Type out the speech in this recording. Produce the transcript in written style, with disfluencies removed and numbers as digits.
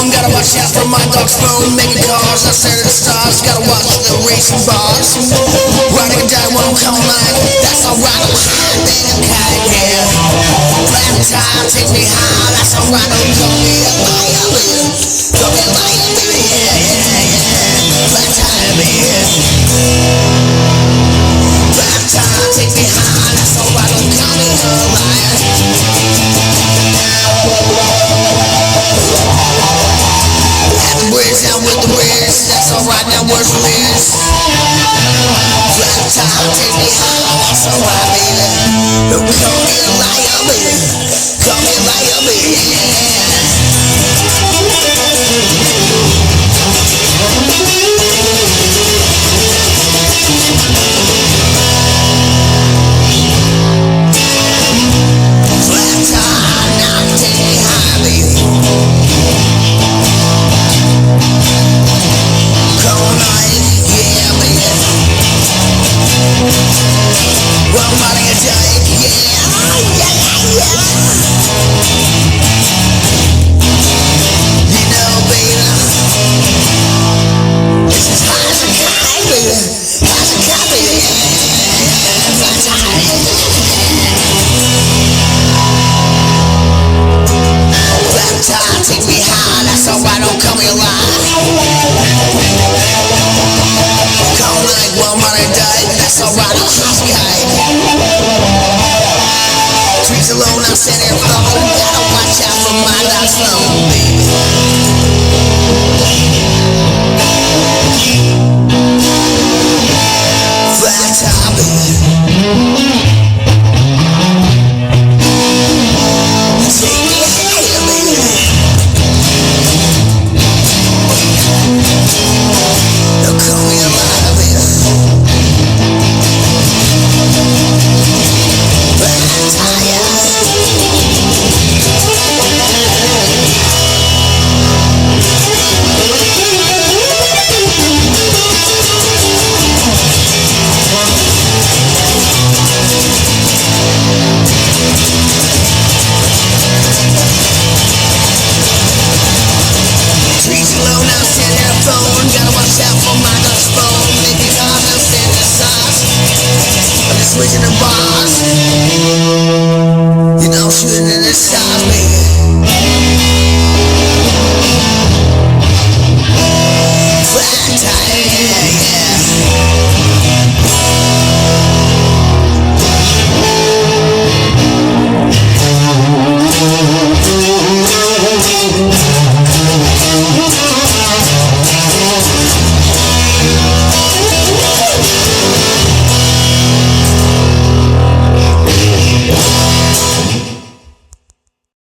Gotta watch out for my dog's phone, making calls, I stare at the stars. Gotta watch the racing bars. Riding or die won't come like, that's alright, I'm high, man, I'm kind, yeah. Flat time, take me high, that's alright, don't call me a liar, baby. Call me a liar, baby, yeah, yeah, yeah. Flat time, yeah. Flat time, take me high, that's alright, don't call me a liar. Down with the wiz, that's alright, now where's the Liz? Flat time, take me high, that's alright, baby. Don't call me a liar, baby. Call me a liar, baby. Flat time, now take me high, baby. One morning a day, yeah. You know, baby, this is high as a kite, baby. High as a kite, baby, yeah. Flat time. Flat time, take me high, that's alright, don't call me a lie. Call me like one morning a day, that's alright, I'm high as a kite. Trees alone, I'm sitting here alone. Gotta watch out for my dog's phone, baby.